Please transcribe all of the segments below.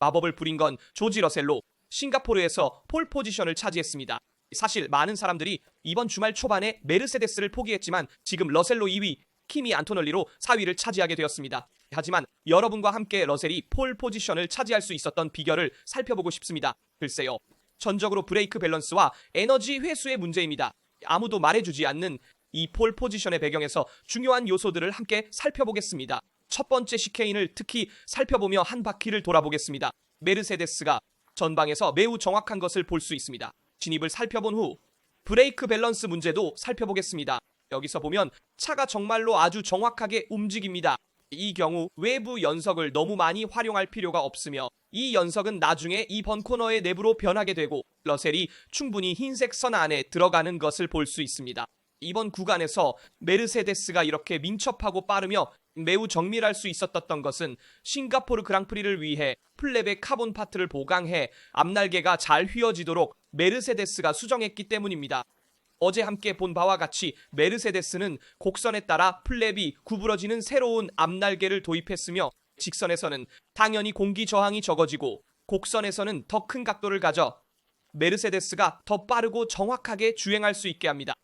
마법을 부린 건 조지 러셀로 싱가포르에서 폴 포지션을 차지했습니다. 사실 많은 사람들이 이번 주말 초반에 메르세데스를 포기했지만 지금 러셀로 2위, 키미 안토널리로 4위를 차지하게 되었습니다. 하지만 여러분과 함께 러셀이 폴 포지션을 차지할 수 있었던 비결을 살펴보고 싶습니다. 글쎄요. 전적으로 브레이크 밸런스와 에너지 회수의 문제입니다. 아무도 말해주지 않는 이 폴 포지션의 배경에서 중요한 요소들을 함께 살펴보겠습니다. 첫 번째 시케인을 특히 살펴보며 한 바퀴를 돌아보겠습니다. 메르세데스가 전방에서 매우 정확한 것을 볼 수 있습니다. 진입을 살펴본 후 브레이크 밸런스 문제도 살펴보겠습니다. 여기서 보면 차가 정말로 아주 정확하게 움직입니다. 이 경우 외부 연석을 너무 많이 활용할 필요가 없으며 이 연석은 나중에 이 번코너의 내부로 변하게 되고 러셀이 충분히 흰색 선 안에 들어가는 것을 볼 수 있습니다. 이번 구간에서 메르세데스가 이렇게 민첩하고 빠르며 매우 정밀할 수 있었던 것은 싱가포르 그랑프리를 위해 플랩의 카본 파트를 보강해 앞날개가 잘 휘어지도록 메르세데스가 수정했기 때문입니다. 어제 함께 본 바와 같이 메르세데스는 곡선에 따라 플랩이 구부러지는 새로운 앞날개를 도입했으며 직선에서는 당연히 공기 저항이 적어지고 곡선에서는 더 큰 각도를 가져 메르세데스가 더 빠르고 정확하게 주행할 수 있게 합니다.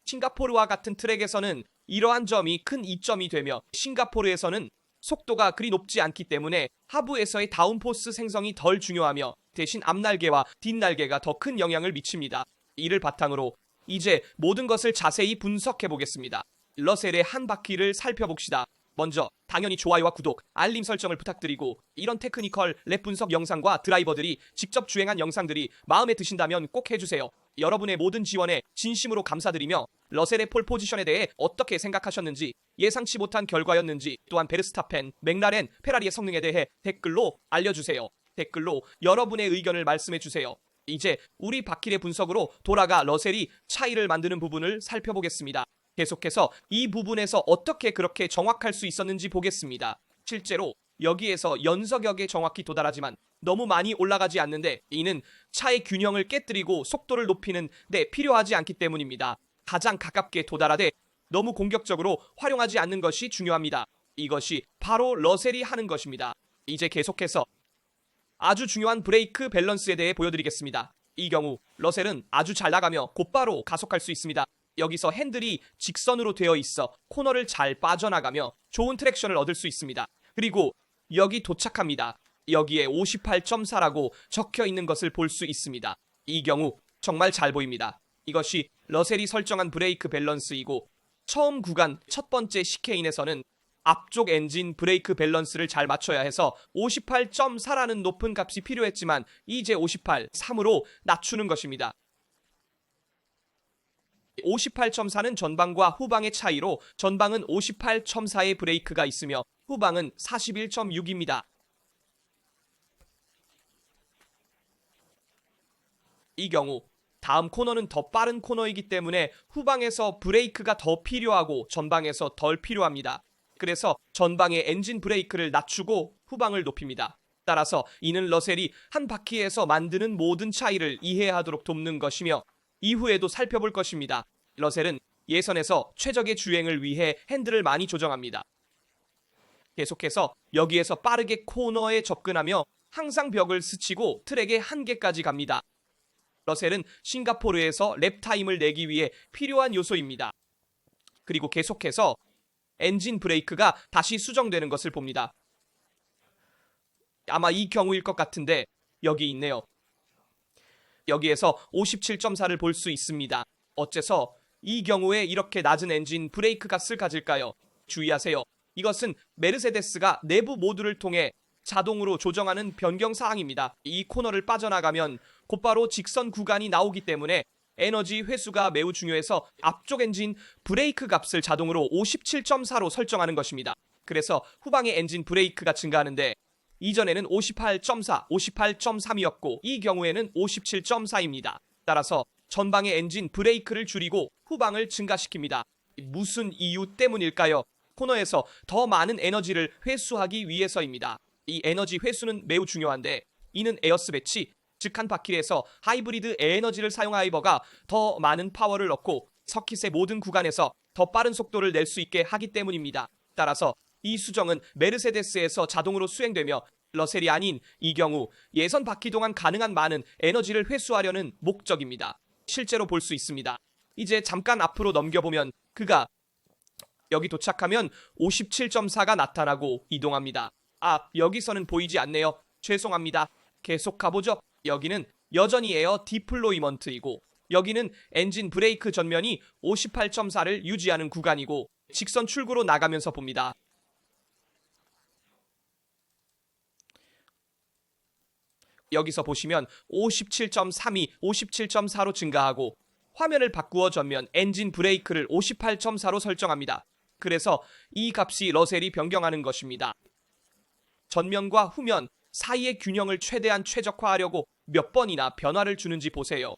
싱가포르와 같은 트랙에서는 이러한 점이 큰 이점이 되며 싱가포르에서는 속도가 그리 높지 않기 때문에 하부에서의 다운포스 생성이 덜 중요하며 대신 앞날개와 뒷날개가 더 큰 영향을 미칩니다. 이를 바탕으로 이제 모든 것을 자세히 분석해 보겠습니다. 러셀의 한 바퀴를 살펴봅시다. 먼저 당연히 좋아요와 구독, 알림 설정을 부탁드리고 이런 테크니컬 랩 분석 영상과 드라이버들이 직접 주행한 영상들이 마음에 드신다면 꼭 해주세요. 여러분의 모든 지원에 진심으로 감사드리며 러셀의 폴 포지션에 대해 어떻게 생각하셨는지, 예상치 못한 결과였는지, 또한 베르스타펜, 맥라렌, 페라리의 성능에 대해 댓글로 알려주세요. 댓글로 여러분의 의견을 말씀해주세요. 이제 우리 바퀴의 분석으로 돌아가 러셀이 차이를 만드는 부분을 살펴보겠습니다. 계속해서 이 부분에서 어떻게 그렇게 정확할 수 있었는지 보겠습니다. 실제로 여기에서 연석역에 정확히 도달하지만 너무 많이 올라가지 않는데 이는 차의 균형을 깨뜨리고 속도를 높이는 데 필요하지 않기 때문입니다. 가장 가깝게 도달하되 너무 공격적으로 활용하지 않는 것이 중요합니다. 이것이 바로 러셀이 하는 것입니다. 이제 계속해서 아주 중요한 브레이크 밸런스에 대해 보여드리겠습니다. 이 경우 러셀은 아주 잘 나가며 곧바로 가속할 수 있습니다. 여기서 핸들이 직선으로 되어 있어 코너를 잘 빠져나가며 좋은 트랙션을 얻을 수 있습니다. 그리고 여기 도착합니다. 여기에 58.4라고 적혀 있는 것을 볼 수 있습니다. 이 경우 정말 잘 보입니다. 이것이 러셀이 설정한 브레이크 밸런스이고 처음 구간 첫 번째 시케인에서는 앞쪽 엔진 브레이크 밸런스를 잘 맞춰야 해서 58.4라는 높은 값이 필요했지만 이제 58.3으로 낮추는 것입니다. 58.4는 전방과 후방의 차이로 전방은 58.4의 브레이크가 있으며 후방은 41.6입니다. 이 경우 다음 코너는 더 빠른 코너이기 때문에 후방에서 브레이크가 더 필요하고 전방에서 덜 필요합니다. 그래서 전방의 엔진 브레이크를 낮추고 후방을 높입니다. 따라서 이는 러셀이 한 바퀴에서 만드는 모든 차이를 이해하도록 돕는 것이며 이후에도 살펴볼 것입니다. 러셀은 예선에서 최적의 주행을 위해 핸들을 많이 조정합니다. 계속해서 여기에서 빠르게 코너에 접근하며 항상 벽을 스치고 트랙의 한계까지 갑니다. 러셀은 싱가포르에서 랩 타임을 내기 위해 필요한 요소입니다. 그리고 계속해서 엔진 브레이크가 다시 수정되는 것을 봅니다. 아마 이 경우일 것 같은데 여기 있네요. 여기에서 57.4를 볼 수 있습니다. 어째서 이 경우에 이렇게 낮은 엔진 브레이크 값을 가질까요? 주의하세요. 이것은 메르세데스가 내부 모드를 통해 자동으로 조정하는 변경 사항입니다. 이 코너를 빠져나가면 곧바로 직선 구간이 나오기 때문에 에너지 회수가 매우 중요해서 앞쪽 엔진 브레이크 값을 자동으로 57.4로 설정하는 것입니다. 그래서 후방의 엔진 브레이크가 증가하는데 이전에는 58.4, 58.3이었고 이 경우에는 57.4입니다. 따라서 전방의 엔진 브레이크를 줄이고 후방을 증가시킵니다. 무슨 이유 때문일까요? 코너에서 더 많은 에너지를 회수하기 위해서입니다. 이 에너지 회수는 매우 중요한데 이는 에어스 배치, 즉 한 바퀴에서 하이브리드 에너지를 사용하이버가 더 많은 파워를 얻고 서킷의 모든 구간에서 더 빠른 속도를 낼 수 있게 하기 때문입니다. 따라서 이 수정은 메르세데스에서 자동으로 수행되며 러셀이 아닌 이 경우 예선 바퀴 동안 가능한 많은 에너지를 회수하려는 목적입니다. 실제로 볼 수 있습니다. 이제 잠깐 앞으로 넘겨보면 그가 여기 도착하면 57.4가 나타나고 이동합니다. 여기서는 보이지 않네요. 죄송합니다. 계속 가보죠. 여기는 여전히 에어 디플로이먼트이고 여기는 엔진 브레이크 전면이 58.4를 유지하는 구간이고 직선 출구로 나가면서 봅니다. 여기서 보시면 57.3이 57.4로 증가하고 화면을 바꾸어 전면 엔진 브레이크를 58.4로 설정합니다. 그래서 이 값이 러셀이 변경하는 것입니다. 전면과 후면 사이의 균형을 최대한 최적화하려고 몇 번이나 변화를 주는지 보세요.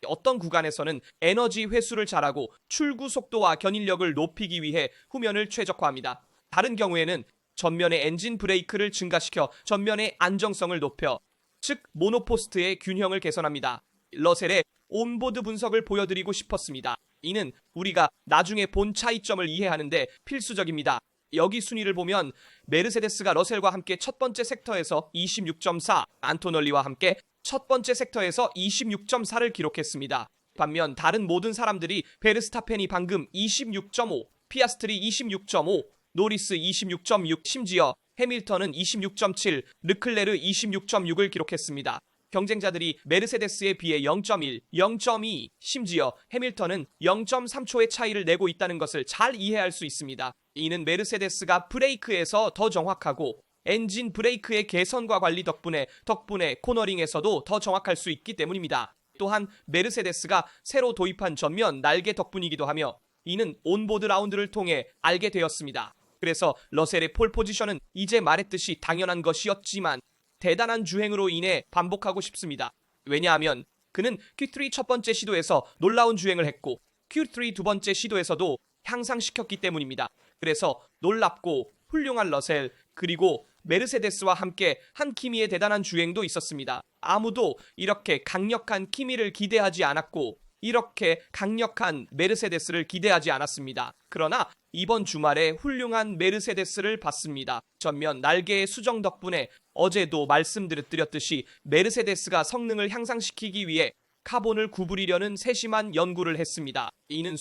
어떤 구간에서는 에너지 회수를 잘하고 출구 속도와 견인력을 높이기 위해 후면을 최적화합니다. 다른 경우에는 전면의 엔진 브레이크를 증가시켜 전면의 안정성을 높여 즉 모노포스트의 균형을 개선합니다. 러셀의 온보드 분석을 보여드리고 싶었습니다. 이는 우리가 나중에 본 차이점을 이해하는데 필수적입니다. 여기 순위를 보면 메르세데스가 러셀과 함께 첫 번째 섹터에서 26.4, 안토널리와 함께 첫 번째 섹터에서 26.4를 기록했습니다. 반면 다른 모든 사람들이 베르스타펜이 방금 26.5, 피아스트리 26.5, 노리스 26.6, 심지어 해밀턴은 26.7, 르클레르 26.6을 기록했습니다. 경쟁자들이 메르세데스에 비해 0.1, 0.2, 심지어 해밀턴은 0.3초의 차이를 내고 있다는 것을 잘 이해할 수 있습니다. 이는 메르세데스가 브레이크에서 더 정확하고 엔진 브레이크의 개선과 관리 덕분에 코너링에서도 더 정확할 수 있기 때문입니다. 또한 메르세데스가 새로 도입한 전면 날개 덕분이기도 하며 이는 온보드 라운드를 통해 알게 되었습니다. 그래서 러셀의 폴 포지션은 이제 말했듯이 당연한 것이었지만 대단한 주행으로 인해 반복하고 싶습니다. 왜냐하면 그는 Q3 첫 번째 시도에서 놀라운 주행을 했고 Q3 두 번째 시도에서도 향상시켰기 때문입니다. 그래서 놀랍고 훌륭한 러셀 그리고 메르세데스와 함께 한 키미의 대단한 주행도 있었습니다. 아무도 이렇게 강력한 키미를 기대하지 않았고 이렇게 강력한 메르세데스를 기대하지 않았습니다. 그러나 이번 주말에 훌륭한 메르세데스를 봤습니다. 전면 날개의 수정 덕분에 어제도 말씀드렸듯이 메르세데스가 성능을 향상시키기 위해 카본을 구부리려는 세심한 연구를 했습니다. 이는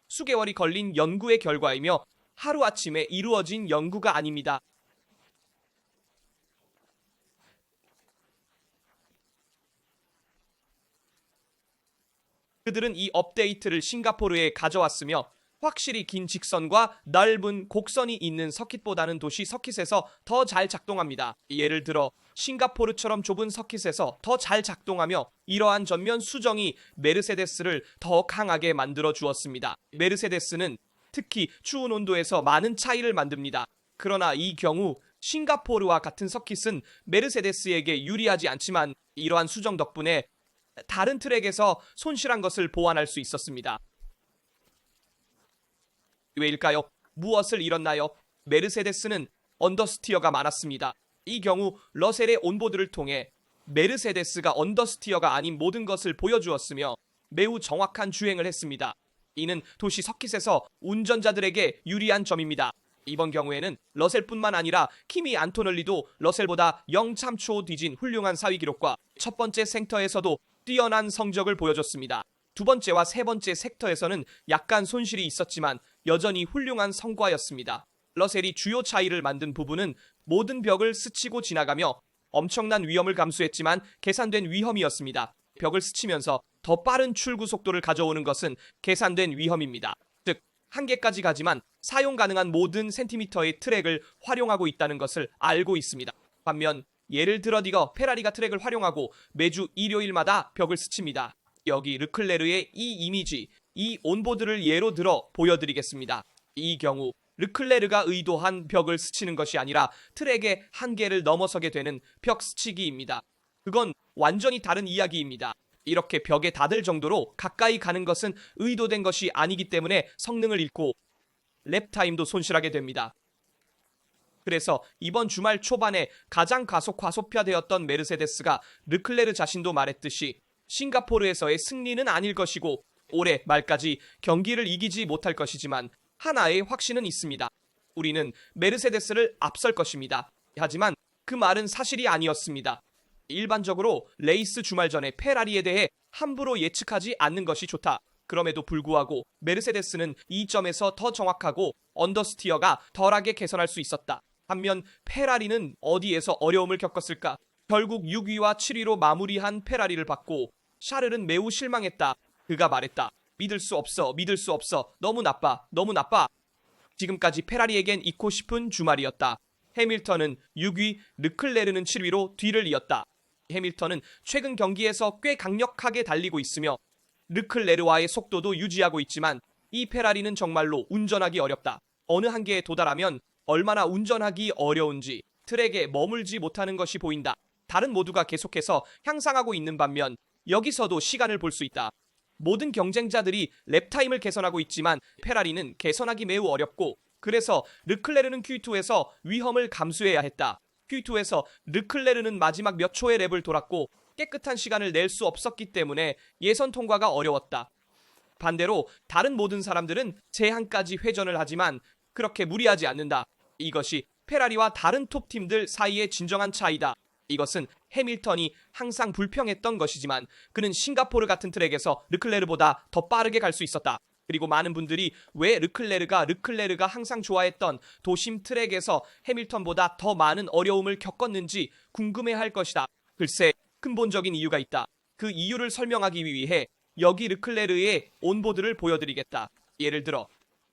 수개월이 걸린 연구의 결과이며 하루아침에 이루어진 연구가 아닙니다. 그들은 이 업데이트를 싱가포르에 가져왔으며 확실히 긴 직선과 넓은 곡선이 있는 서킷보다는 도시 서킷에서 더 잘 작동합니다. 예를 들어 싱가포르처럼 좁은 서킷에서 더 잘 작동하며 이러한 전면 수정이 메르세데스를 더 강하게 만들어 주었습니다. 메르세데스는 특히 추운 온도에서 많은 차이를 만듭니다. 그러나 이 경우 싱가포르와 같은 서킷은 메르세데스에게 유리하지 않지만 이러한 수정 덕분에 다른 트랙에서 손실한 것을 보완할 수 있었습니다. 왜일까요? 무엇을 잃었나요? 메르세데스는 언더스티어가 많았습니다. 이 경우 러셀의 온보드를 통해 메르세데스가 언더스티어가 아닌 모든 것을 보여주었으며 매우 정확한 주행을 했습니다. 이는 도시 서킷에서 운전자들에게 유리한 점입니다. 이번 경우에는 러셀뿐만 아니라 키미 안토널리도 러셀보다 0.3초 뒤진 훌륭한 4위 기록과 첫 번째 섹터에서도 뛰어난 성적을 보여줬습니다. 두 번째와 세 번째 섹터에서는 약간 손실이 있었지만 여전히 훌륭한 성과였습니다. 러셀이 주요 차이를 만든 부분은 모든 벽을 스치고 지나가며 엄청난 위험을 감수했지만 계산된 위험이었습니다. 벽을 스치면서 더 빠른 출구 속도를 가져오는 것은 계산된 위험입니다. 즉, 한계까지 가지만 사용 가능한 모든 센티미터의 트랙을 활용하고 있다는 것을 알고 있습니다. 반면 예를 들어 페라리가 트랙을 활용하고 매주 일요일마다 벽을 스칩니다. 여기 르클레르의 이 이미지, 이 온보드를 예로 들어 보여드리겠습니다. 이 경우 르클레르가 의도한 벽을 스치는 것이 아니라 트랙의 한계를 넘어서게 되는 벽 스치기입니다. 그건 완전히 다른 이야기입니다. 이렇게 벽에 닿을 정도로 가까이 가는 것은 의도된 것이 아니기 때문에 성능을 잃고 랩타임도 손실하게 됩니다. 그래서 이번 주말 초반에 가장 과소평가되었던 메르세데스가 르클레르 자신도 말했듯이 싱가포르에서의 승리는 아닐 것이고 올해 말까지 경기를 이기지 못할 것이지만 하나의 확신은 있습니다. 우리는 메르세데스를 앞설 것입니다. 하지만 그 말은 사실이 아니었습니다. 일반적으로 레이스 주말 전에 페라리에 대해 함부로 예측하지 않는 것이 좋다. 그럼에도 불구하고 메르세데스는 이 점에서 더 정확하고 언더스티어가 덜하게 개선할 수 있었다. 반면 페라리는 어디에서 어려움을 겪었을까? 결국 6위와 7위로 마무리한 페라리를 봤고 샤를은 매우 실망했다. 그가 말했다. 믿을 수 없어, 믿을 수 없어. 너무 나빠, 너무 나빠. 지금까지 페라리에겐 잊고 싶은 주말이었다. 해밀턴은 6위, 르클레르는 7위로 뒤를 이었다. 해밀턴은 최근 경기에서 꽤 강력하게 달리고 있으며 르클레르와의 속도도 유지하고 있지만 이 페라리는 정말로 운전하기 어렵다. 어느 한계에 도달하면 얼마나 운전하기 어려운지 트랙에 머물지 못하는 것이 보인다. 다른 모두가 계속해서 향상하고 있는 반면 여기서도 시간을 볼 수 있다. 모든 경쟁자들이 랩타임을 개선하고 있지만 페라리는 개선하기 매우 어렵고 그래서 르클레르는 Q2에서 위험을 감수해야 했다. Q2에서 르클레르는 마지막 몇 초의 랩을 돌았고 깨끗한 시간을 낼 수 없었기 때문에 예선 통과가 어려웠다. 반대로 다른 모든 사람들은 제한까지 회전을 하지만 그렇게 무리하지 않는다. 이것이 페라리와 다른 톱팀들 사이의 진정한 차이다. 이것은 해밀턴이 항상 불평했던 것이지만 그는 싱가포르 같은 트랙에서 르클레르보다 더 빠르게 갈 수 있었다. 그리고 많은 분들이 왜 르클레르가 항상 좋아했던 도심 트랙에서 해밀턴보다 더 많은 어려움을 겪었는지 궁금해할 것이다. 글쎄, 근본적인 이유가 있다. 그 이유를 설명하기 위해 여기 르클레르의 온보드를 보여드리겠다. 예를 들어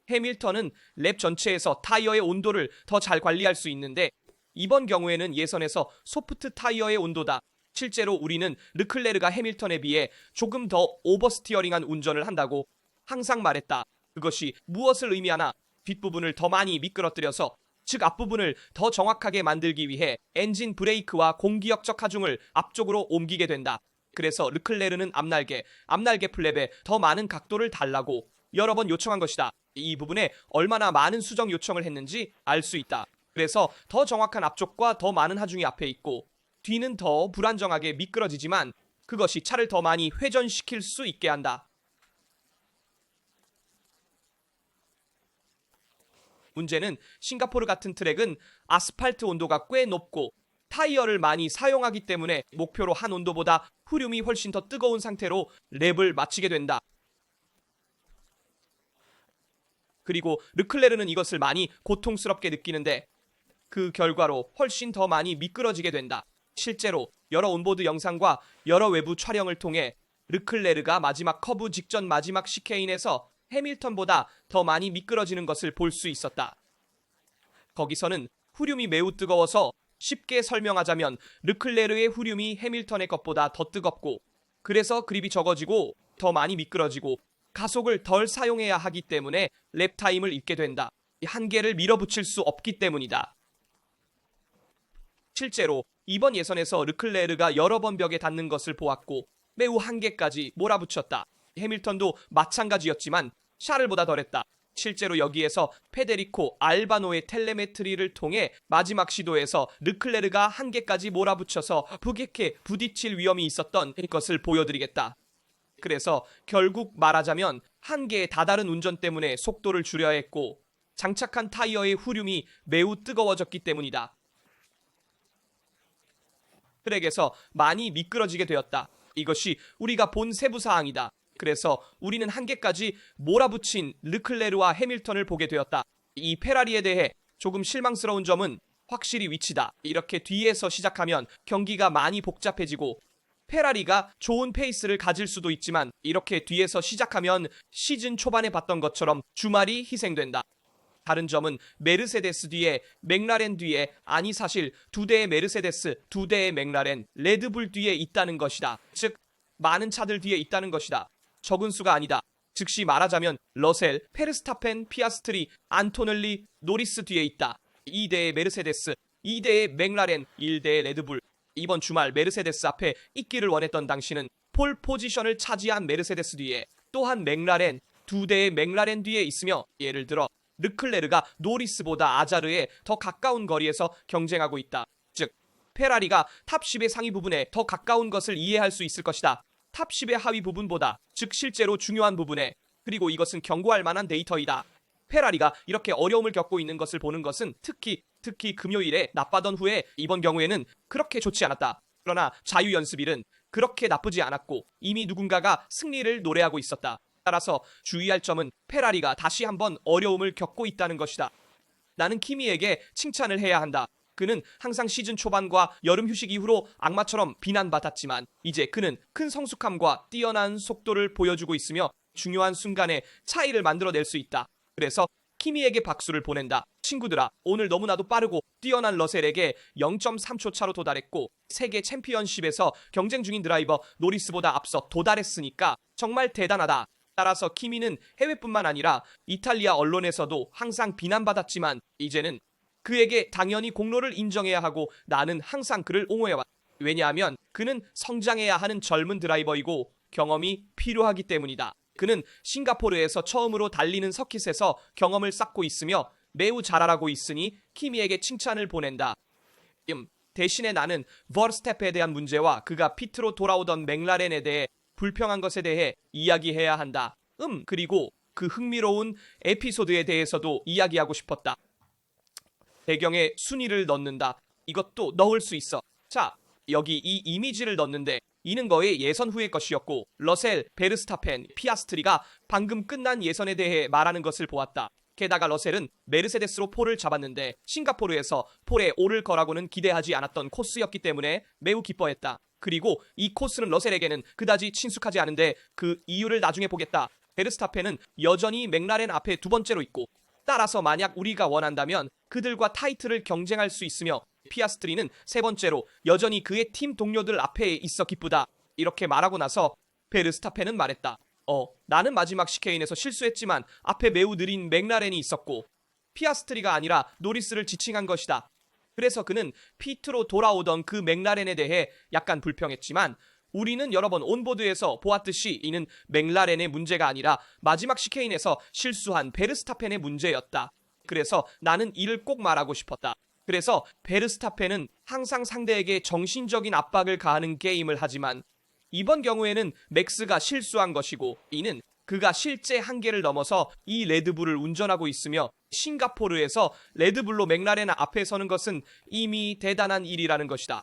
해밀턴은 랩 전체에서 타이어의 온도를 더 잘 관리할 수 있는데 이번 경우에는 예선에서 소프트 타이어의 온도다. 실제로 우리는 르클레르가 해밀턴에 비해 조금 더 오버스티어링한 운전을 한다고 항상 말했다. 그것이 무엇을 의미하나? 뒷부분을 더 많이 미끄러뜨려서 즉 앞부분을 더 정확하게 만들기 위해 엔진 브레이크와 공기역적 하중을 앞쪽으로 옮기게 된다. 그래서 르클레르는 앞날개 플랩에 더 많은 각도를 달라고 여러 번 요청한 것이다. 이 부분에 얼마나 많은 수정 요청을 했는지 알 수 있다. 그래서 더 정확한 앞쪽과 더 많은 하중이 앞에 있고 뒤는 더 불안정하게 미끄러지지만 그것이 차를 더 많이 회전시킬 수 있게 한다. 문제는 싱가포르 같은 트랙은 아스팔트 온도가 꽤 높고 타이어를 많이 사용하기 때문에 목표로 한 온도보다 후륜이 훨씬 더 뜨거운 상태로 랩을 마치게 된다. 그리고 르클레르는 이것을 많이 고통스럽게 느끼는데 그 결과로 훨씬 더 많이 미끄러지게 된다. 실제로 여러 온보드 영상과 여러 외부 촬영을 통해 르클레르가 마지막 커브 직전 마지막 시케인에서 해밀턴보다 더 많이 미끄러지는 것을 볼 수 있었다. 거기서는 후륜이 매우 뜨거워서 쉽게 설명하자면 르클레르의 후륜이 해밀턴의 것보다 더 뜨겁고 그래서 그립이 적어지고 더 많이 미끄러지고 가속을 덜 사용해야 하기 때문에 랩타임을 잃게 된다. 한계를 밀어붙일 수 없기 때문이다. 실제로 이번 예선에서 르클레르가 여러 번 벽에 닿는 것을 보았고 매우 한계까지 몰아붙였다. 해밀턴도 마찬가지였지만 샤를보다 덜했다. 실제로 여기에서 페데리코 알바노의 텔레메트리를 통해 마지막 시도에서 르클레르가 한계까지 몰아붙여서 부객해 부딪힐 위험이 있었던 것을 보여드리겠다. 그래서 결국 말하자면 한계에 다다른 운전 때문에 속도를 줄여야 했고 장착한 타이어의 후륜이 매우 뜨거워졌기 때문이다. 트랙에서 많이 미끄러지게 되었다. 이것이 우리가 본 세부사항이다. 그래서 우리는 한계까지 몰아붙인 르클레르와 해밀턴을 보게 되었다. 이 페라리에 대해 조금 실망스러운 점은 확실히 위치다. 이렇게 뒤에서 시작하면 경기가 많이 복잡해지고 페라리가 좋은 페이스를 가질 수도 있지만 이렇게 뒤에서 시작하면 시즌 초반에 봤던 것처럼 주말이 희생된다. 다른 점은 메르세데스 뒤에 맥라렌 뒤에 아니 사실 두 대의 메르세데스, 두 대의 맥라렌, 레드불 뒤에 있다는 것이다. 즉 많은 차들 뒤에 있다는 것이다. 적은 수가 아니다. 즉시 말하자면 러셀, 페르스타펜, 피아스트리, 안토넬리, 노리스 뒤에 있다. 2대의 메르세데스, 2대의 맥라렌, 1대의 레드불. 이번 주말 메르세데스 앞에 있기를 원했던 당신은 폴 포지션을 차지한 메르세데스 뒤에 또한 맥라렌, 2대의 맥라렌 뒤에 있으며 예를 들어 르클레르가 노리스보다 아자르에 더 가까운 거리에서 경쟁하고 있다. 즉 페라리가 탑 10의 상위 부분에 더 가까운 것을 이해할 수 있을 것이다. 탑 10의 하위 부분보다, 즉 실제로 중요한 부분에. 그리고 이것은 경고할 만한 데이터이다. 페라리가 이렇게 어려움을 겪고 있는 것을 보는 것은 특히 특히 금요일에 나빠던 후에 이번 경우에는 그렇게 좋지 않았다. 그러나 자유연습일은 그렇게 나쁘지 않았고 이미 누군가가 승리를 노래하고 있었다. 따라서 주의할 점은 페라리가 다시 한번 어려움을 겪고 있다는 것이다. 나는 키미에게 칭찬을 해야 한다. 그는 항상 시즌 초반과 여름 휴식 이후로 악마처럼 비난받았지만 이제 그는 큰 성숙함과 뛰어난 속도를 보여주고 있으며 중요한 순간에 차이를 만들어낼 수 있다. 그래서 키미에게 박수를 보낸다. 친구들아, 오늘 너무나도 빠르고 뛰어난 러셀에게 0.3초 차로 도달했고 세계 챔피언십에서 경쟁 중인 드라이버 노리스보다 앞서 도달했으니까 정말 대단하다. 따라서 키미는 해외뿐만 아니라 이탈리아 언론에서도 항상 비난받았지만 이제는 그에게 당연히 공로를 인정해야 하고 나는 항상 그를 옹호해왔다. 왜냐하면 그는 성장해야 하는 젊은 드라이버이고 경험이 필요하기 때문이다. 그는 싱가포르에서 처음으로 달리는 서킷에서 경험을 쌓고 있으며 매우 잘하고 있으니 키미에게 칭찬을 보낸다. 대신에 나는 버스태페에 대한 문제와 그가 피트로 돌아오던 맥라렌에 대해 불평한 것에 대해 이야기해야 한다. 그리고 그 흥미로운 에피소드에 대해서도 이야기하고 싶었다. 배경에 순위를 넣는다. 이것도 넣을 수 있어. 자, 여기 이 이미지를 넣는데 이는 거의 예선 후의 것이었고 러셀, 베르스타펜, 피아스트리가 방금 끝난 예선에 대해 말하는 것을 보았다. 게다가 러셀은 메르세데스로 폴을 잡았는데 싱가포르에서 폴에 오를 거라고는 기대하지 않았던 코스였기 때문에 매우 기뻐했다. 그리고 이 코스는 러셀에게는 그다지 친숙하지 않은데 그 이유를 나중에 보겠다. 베르스타펜은 여전히 맥라렌 앞에 두 번째로 있고 따라서 만약 우리가 원한다면 그들과 타이틀을 경쟁할 수 있으며 피아스트리는 세 번째로 여전히 그의 팀 동료들 앞에 있어 기쁘다. 이렇게 말하고 나서 베르스타펜은 말했다. 나는 마지막 시케인에서 실수했지만 앞에 매우 느린 맥라렌이 있었고 피아스트리가 아니라 노리스를 지칭한 것이다. 그래서 그는 피트로 돌아오던 그 맥라렌에 대해 약간 불평했지만 우리는 여러 번 온보드에서 보았듯이 이는 맥라렌의 문제가 아니라 마지막 시케인에서 실수한 베르스타펜의 문제였다. 그래서 나는 이를 꼭 말하고 싶었다. 그래서 베르스타펜은 항상 상대에게 정신적인 압박을 가하는 게임을 하지만 이번 경우에는 맥스가 실수한 것이고 이는 그가 실제 한계를 넘어서 이 레드불을 운전하고 있으며 싱가포르에서 레드불로 맥라렌 앞에 서는 것은 이미 대단한 일이라는 것이다.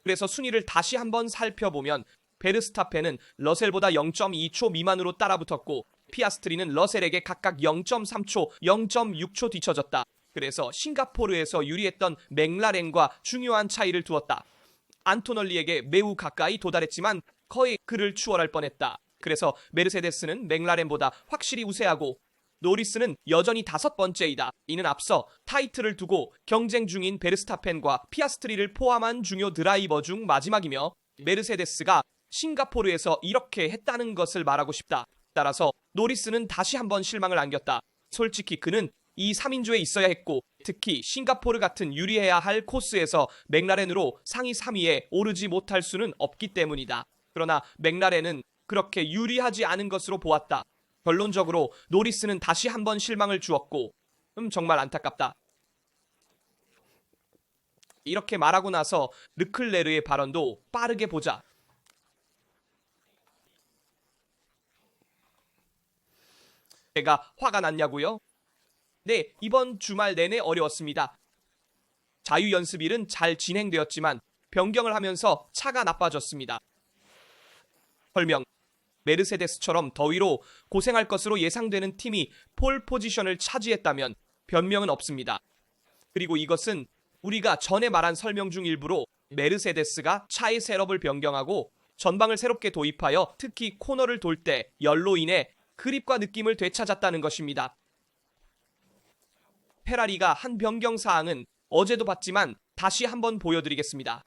그래서 순위를 다시 한번 살펴보면 베르스타펜은 러셀보다 0.2초 미만으로 따라붙었고 피아스트리는 러셀에게 각각 0.3초, 0.6초 뒤처졌다. 그래서 싱가포르에서 유리했던 맥라렌과 중요한 차이를 두었다. 안토널리에게 매우 가까이 도달했지만 거의 그를 추월할 뻔했다. 그래서 메르세데스는 맥라렌보다 확실히 우세하고 노리스는 여전히 5번째이다. 이는 앞서 타이틀을 두고 경쟁 중인 베르스타펜과 피아스트리를 포함한 중요 드라이버 중 마지막이며 메르세데스가 싱가포르에서 이렇게 했다는 것을 말하고 싶다. 따라서 노리스는 다시 한번 실망을 안겼다. 솔직히 그는 이 3인조에 있어야 했고 특히 싱가포르 같은 유리해야 할 코스에서 맥라렌으로 상위 3위에 오르지 못할 수는 없기 때문이다. 그러나 맥라렌은 그렇게 유리하지 않은 것으로 보았다. 결론적으로 노리스는 다시 한번 실망을 주었고 정말 안타깝다. 이렇게 말하고 나서 르클레르의 발언도 빠르게 보자. 제가 화가 났냐고요? 네, 이번 주말 내내 어려웠습니다. 자유연습일은 잘 진행되었지만 변경을 하면서 차가 나빠졌습니다. 설명. 메르세데스처럼 더위로 고생할 것으로 예상되는 팀이 폴 포지션을 차지했다면 변명은 없습니다. 그리고 이것은 우리가 전에 말한 설명 중 일부로 메르세데스가 차의 셋업을 변경하고 전방을 새롭게 도입하여 특히 코너를 돌 때 열로 인해 그립과 느낌을 되찾았다는 것입니다. 페라리가 한 변경 사항은 어제도 봤지만 다시 한번 보여드리겠습니다.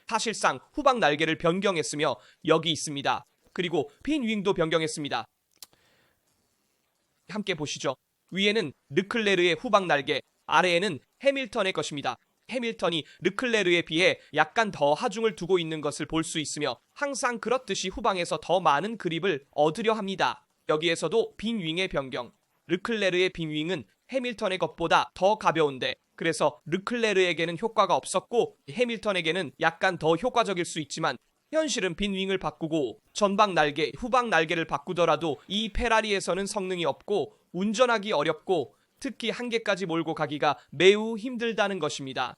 사실상 후방 날개를 변경했으며 여기 있습니다. 그리고 빈 윙도 변경했습니다. 함께 보시죠. 위에는 르클레르의 후방 날개, 아래에는 해밀턴의 것입니다. 해밀턴이 르클레르에 비해 약간 더 하중을 두고 있는 것을 볼 수 있으며 항상 그렇듯이 후방에서 더 많은 그립을 얻으려 합니다. 여기에서도 빈 윙의 변경. 르클레르의 빈 윙은 해밀턴의 것보다 더 가벼운데 그래서 르클레르에게는 효과가 없었고 해밀턴에게는 약간 더 효과적일 수 있지만 현실은 빈 윙을 바꾸고 전방 날개, 후방 날개를 바꾸더라도 이 페라리에서는 성능이 없고 운전하기 어렵고 특히 한계까지 몰고 가기가 매우 힘들다는 것입니다.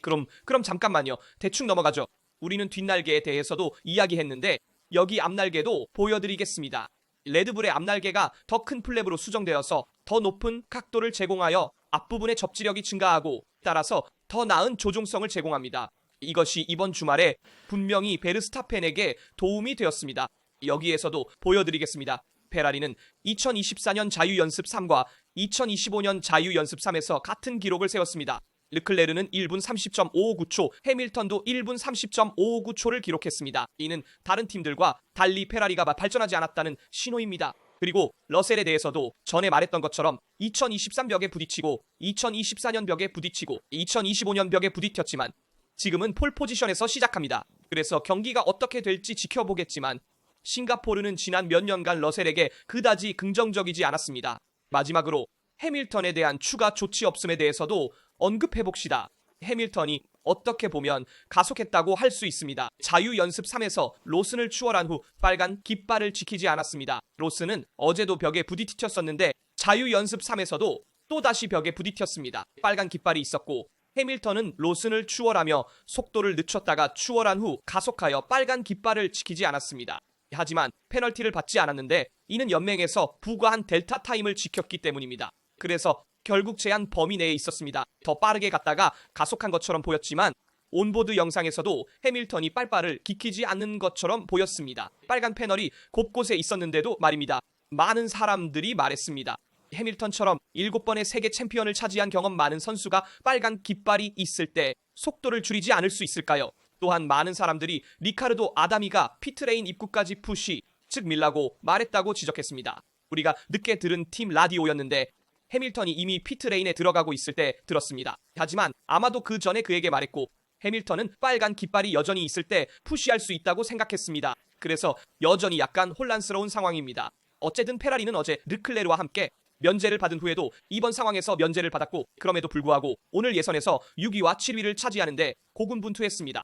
그럼 잠깐만요. 대충 넘어가죠. 우리는 뒷날개에 대해서도 이야기했는데 여기 앞날개도 보여드리겠습니다. 레드불의 앞날개가 더 큰 플랩으로 수정되어서 더 높은 각도를 제공하여 앞부분의 접지력이 증가하고 따라서 더 나은 조종성을 제공합니다. 이것이 이번 주말에 분명히 베르스타펜에게 도움이 되었습니다. 여기에서도 보여드리겠습니다. 페라리는 2024년 자유연습 3과 2025년 자유연습 3에서 같은 기록을 세웠습니다. 르클레르는 1분 30.559초, 해밀턴도 1분 30.559초를 기록했습니다. 이는 다른 팀들과 달리 페라리가 발전하지 않았다는 신호입니다. 그리고 러셀에 대해서도 전에 말했던 것처럼 2023 벽에 부딪히고 2024년 벽에 부딪히고 2025년 벽에 부딪혔지만 지금은 폴 포지션에서 시작합니다. 그래서 경기가 어떻게 될지 지켜보겠지만 싱가포르는 지난 몇 년간 러셀에게 그다지 긍정적이지 않았습니다. 마지막으로 해밀턴에 대한 추가 조치 없음에 대해서도 언급해봅시다. 해밀턴이 어떻게 보면 가속했다고 할 수 있습니다. 자유연습 3에서 로슨을 추월한 후 빨간 깃발을 지키지 않았습니다. 로슨은 어제도 벽에 부딪혔었는데 자유연습 3에서도 또다시 벽에 부딪혔습니다. 빨간 깃발이 있었고 해밀턴은 로슨을 추월하며 속도를 늦췄다가 추월한 후 가속하여 빨간 깃발을 지키지 않았습니다. 하지만 페널티를 받지 않았는데 이는 연맹에서 부과한 델타 타임을 지켰기 때문입니다. 그래서 결국 제한 범위 내에 있었습니다. 더 빠르게 갔다가 가속한 것처럼 보였지만 온보드 영상에서도 해밀턴이 빨빨을 기키지 않는 것처럼 보였습니다. 빨간 패널이 곳곳에 있었는데도 말입니다. 많은 사람들이 말했습니다. 해밀턴처럼 7번의 세계 챔피언을 차지한 경험 많은 선수가 빨간 깃발이 있을 때 속도를 줄이지 않을 수 있을까요? 또한 많은 사람들이 리카르도 아다미가 피트레인 입구까지 푸시, 즉 밀라고 말했다고 지적했습니다. 우리가 늦게 들은 팀 라디오였는데 해밀턴이 이미 피트레인에 들어가고 있을 때 들었습니다. 하지만 아마도 그 전에 그에게 말했고 해밀턴은 빨간 깃발이 여전히 있을 때 푸시할 수 있다고 생각했습니다. 그래서 여전히 약간 혼란스러운 상황입니다. 어쨌든 페라리는 어제 르클레르와 함께 면제를 받은 후에도 이번 상황에서 면제를 받았고 그럼에도 불구하고 오늘 예선에서 6위와 7위를 차지하는데 고군분투했습니다.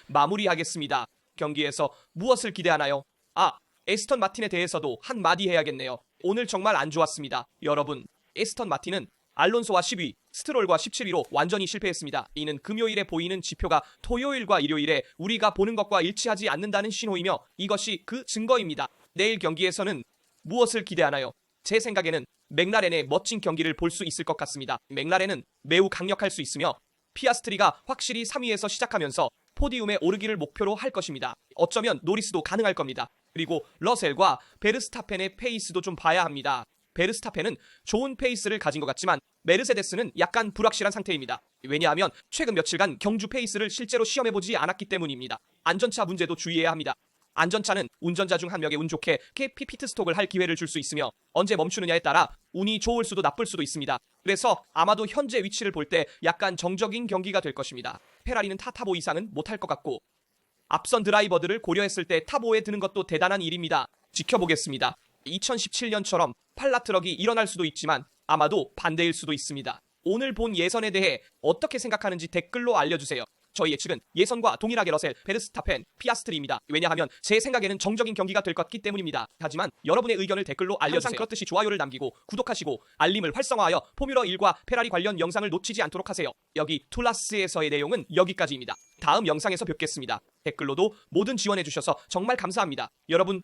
마무리하겠습니다. 경기에서 무엇을 기대하나요? 에스턴 마틴에 대해서도 한마디 해야겠네요. 오늘 정말 안 좋았습니다. 여러분, 에스턴 마틴은 알론소와 10위, 스트롤과 17위로 완전히 실패했습니다. 이는 금요일에 보이는 지표가 토요일과 일요일에 우리가 보는 것과 일치하지 않는다는 신호이며 이것이 그 증거입니다. 내일 경기에서는 무엇을 기대하나요? 제 생각에는 맥라렌의 멋진 경기를 볼 수 있을 것 같습니다. 맥라렌은 매우 강력할 수 있으며 피아스트리가 확실히 3위에서 시작하면서 포디움에 오르기를 목표로 할 것입니다. 어쩌면 노리스도 가능할 겁니다. 그리고 러셀과 베르스타펜의 페이스도 좀 봐야 합니다. 베르스타펜은 좋은 페이스를 가진 것 같지만 메르세데스는 약간 불확실한 상태입니다. 왜냐하면 최근 며칠간 경주 페이스를 실제로 시험해보지 않았기 때문입니다. 안전차 문제도 주의해야 합니다. 안전차는 운전자 중 한 명의 운 좋게 피트스톱을 할 기회를 줄 수 있으며 언제 멈추느냐에 따라 운이 좋을 수도 나쁠 수도 있습니다. 그래서 아마도 현재 위치를 볼 때 약간 정적인 경기가 될 것입니다. 페라리는 타5 이상은 못할 것 같고 앞선 드라이버들을 고려했을 때 탑5에 드는 것도 대단한 일입니다. 지켜보겠습니다. 2017년처럼 팔라트럭이 일어날 수도 있지만 아마도 반대일 수도 있습니다. 오늘 본 예선에 대해 어떻게 생각하는지 댓글로 알려주세요. 저희 예측은 예선과 동일하게 러셀, 베르스타펜, 피아스트리입니다. 왜냐하면 제 생각에는 정적인 경기가 될 것 같기 때문입니다. 하지만 여러분의 의견을 댓글로 알려주세요. 항상 그렇듯이 좋아요를 남기고 구독하시고 알림을 활성화하여 포뮬러 1과 페라리 관련 영상을 놓치지 않도록 하세요. 여기 툴라스에서의 내용은 여기까지입니다. 다음 영상에서 뵙겠습니다. 댓글로도 모든 지원해주셔서 정말 감사합니다. 여러분